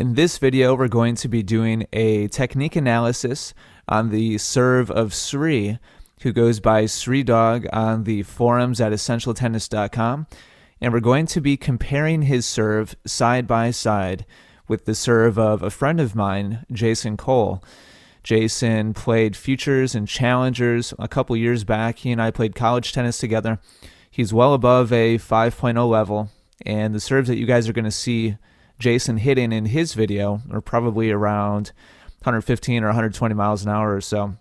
In this video, we're going to be doing a technique analysis on the serve of Sri, who goes by Sri Dog on the forums at essentialtennis.com. And we're going to be comparing his serve side by side with the serve of a friend of mine, Jason Cole. Jason played Futures and Challengers a couple years back. He and I played college tennis together. He's well above a 5.0 level, and the serves that you guys are going to see Jason hitting in his video are probably around 115 or 120 miles an hour or so.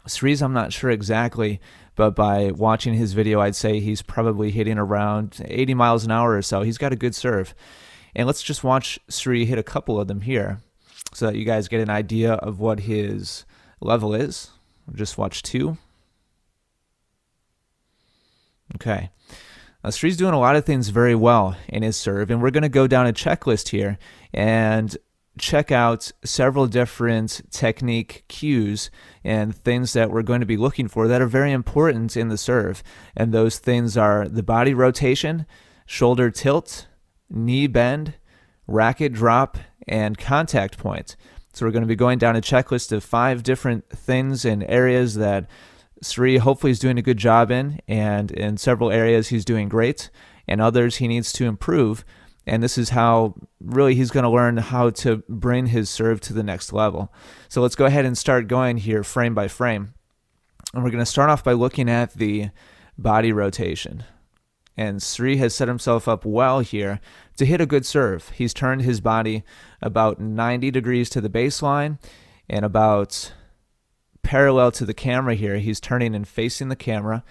Sri's, I'm not sure exactly, but by watching his video, I'd say he's probably hitting around 80 miles an hour or so. He's got a good serve. And let's just watch Sri hit a couple of them here so that you guys get an idea of what his level is. We'll just watch two. Okay. Sri's doing a lot of things very well in his serve, and we're going to go down a checklist here and check out several different technique cues and things that we're going to be looking for that are very important in the serve. And those things are the body rotation, shoulder tilt, knee bend, racket drop, and contact point. So we're going to be going down a checklist of 5 different things and areas that Sri hopefully is doing a good job in, and in several areas he's doing great, and others he needs to improve. And this is how really he's going to learn how to bring his serve to the next level. So let's go ahead and start going here frame by frame. And we're going to start off by looking at the body rotation. And Sri has set himself up well here to hit a good serve. He's turned his body about 90 degrees to the baseline and about parallel to the camera here. He's turning and facing the camera,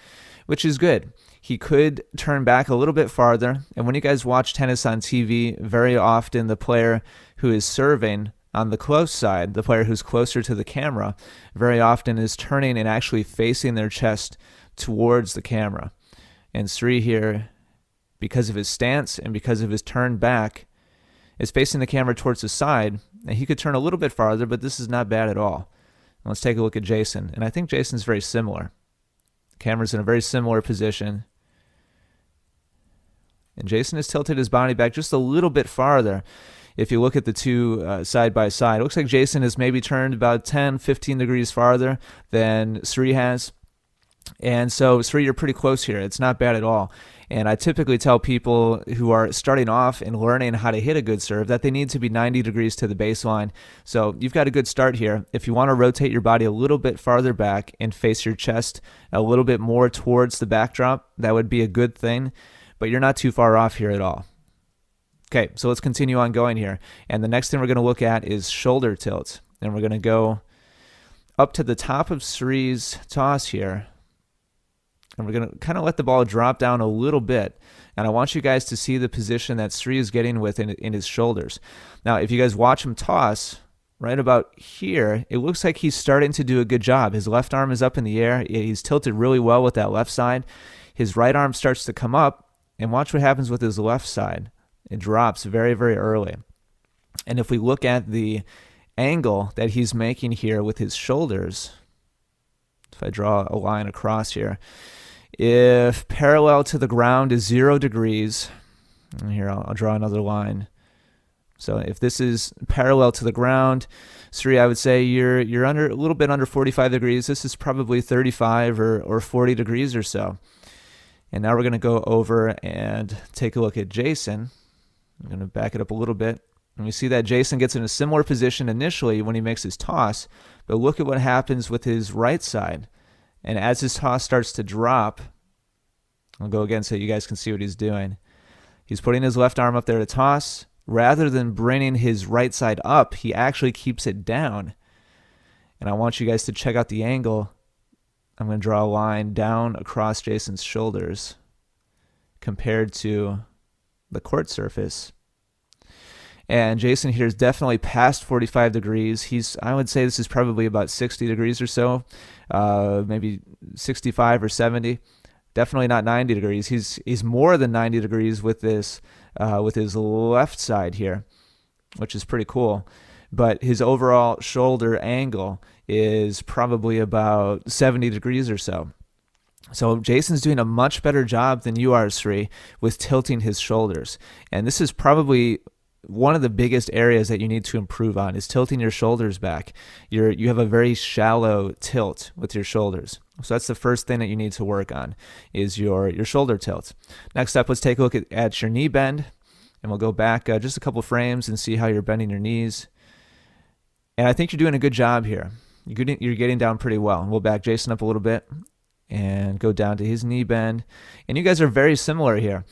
which is good. He could turn back a little bit farther. And when you guys watch tennis on TV, very often the player who is serving on the close side, the player who's closer to the camera, very often is turning and actually facing their chest towards the camera. And Sri here, because of his stance and because of his turn back, is facing the camera towards the side. And he could turn a little bit farther, but this is not bad at all. Let's take a look at Jason. And I think Jason's very similar. The camera's in a very similar position. And Jason has tilted his body back just a little bit farther. If you look at the two side by side, it looks like Jason has maybe turned about 10, 15 degrees farther than Sri has. And so, Sri, you're pretty close here. It's not bad at all. And I typically tell people who are starting off and learning how to hit a good serve that they need to be 90 degrees to the baseline. So you've got a good start here. If you want to rotate your body a little bit farther back and face your chest a little bit more towards the backdrop, that would be a good thing. But you're not too far off here at all. Okay, so let's continue on going here. And the next thing we're going to look at is shoulder tilt. And we're going to go up to the top of Sri's toss here. And we're going to kind of let the ball drop down a little bit. And I want you guys to see the position that Sri is getting with in his shoulders. Now, if you guys watch him toss, right about here, it looks like he's starting to do a good job. His left arm is up in the air. He's tilted really well with that left side. His right arm starts to come up. And watch what happens with his left side. It drops very, very early. And if we look at the angle that he's making here with his shoulders, if I draw a line across here, if parallel to the ground is 0 degrees, and here I'll draw another line. So if this is parallel to the ground, Sri, I would say you're under a little bit under 45 degrees. This is probably 35 or 40 degrees or so. And now we're going to go over and take a look at Jason. I'm going to back it up a little bit. And we see that Jason gets in a similar position initially when he makes his toss. But look at what happens with his right side. And as his toss starts to drop, I'll go again so you guys can see what he's doing. He's putting his left arm up there to toss. Rather than bringing his right side up, he actually keeps it down. And I want you guys to check out the angle. I'm going to draw a line down across Jason's shoulders compared to the court surface. And Jason here is definitely past 45 degrees. I would say this is probably about 60 degrees or so, maybe 65 or 70. Definitely not 90 degrees. He's more than 90 degrees with this, with his left side here, which is pretty cool. But his overall shoulder angle is probably about 70 degrees or so. So Jason's doing a much better job than you are, Sri, with tilting his shoulders. And this is probably one of the biggest areas that you need to improve on is tilting your shoulders back. You have a very shallow tilt with your shoulders. So that's the first thing that you need to work on is your shoulder tilt. Next up, let's take a look at your knee bend. And we'll go back just a couple frames and see how you're bending your knees. And I think you're doing a good job here. You're getting down pretty well. And we'll back Jason up a little bit and go down to his knee bend. And you guys are very similar here.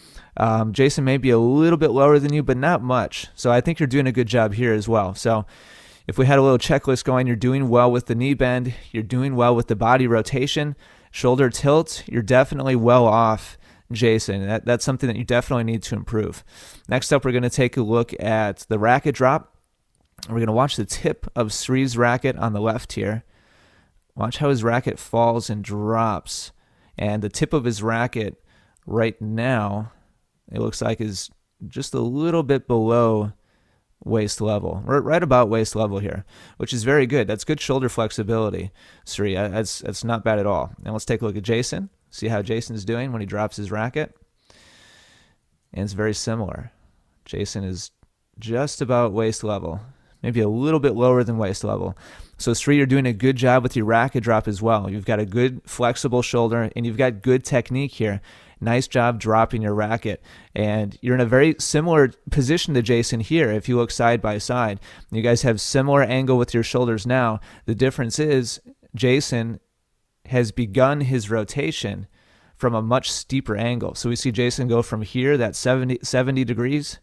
Jason may be a little bit lower than you, but not much. So I think you're doing a good job here as well. So if we had a little checklist going, you're doing well with the knee bend. You're doing well with the body rotation. Shoulder tilt, you're definitely well off Jason. That's something that you definitely need to improve. Next up, we're going to take a look at the racket drop. We're going to watch the tip of Sri's racket on the left here. Watch how his racket falls and drops. And the tip of his racket right now, it looks like is just a little bit below waist level. We're right about waist level here, which is very good. That's good shoulder flexibility, Sri. That's not bad at all. Now let's take a look at Jason. See how Jason's doing when he drops his racket. And it's very similar. Jason is just about waist level, maybe a little bit lower than waist level. So Sri, you're doing a good job with your racket drop as well. You've got a good flexible shoulder and you've got good technique here. Nice job dropping your racket. And you're in a very similar position to Jason here if you look side by side. You guys have similar angle with your shoulders now. The difference is Jason has begun his rotation from a much steeper angle. So we see Jason go from here, that 70 degrees,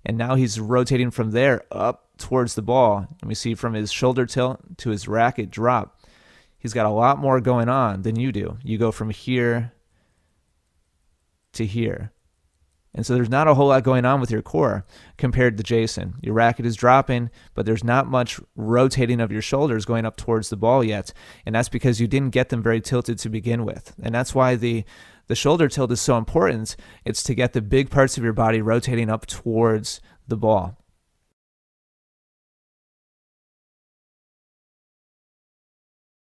and now he's rotating from there up towards the ball. And we see from his shoulder tilt to his racket drop, he's got a lot more going on than you do. You go from here to here. And so there's not a whole lot going on with your core compared to Jason. Your racket is dropping, but there's not much rotating of your shoulders going up towards the ball yet. And that's because you didn't get them very tilted to begin with. And that's why the shoulder tilt is so important. It's to get the big parts of your body rotating up towards the ball.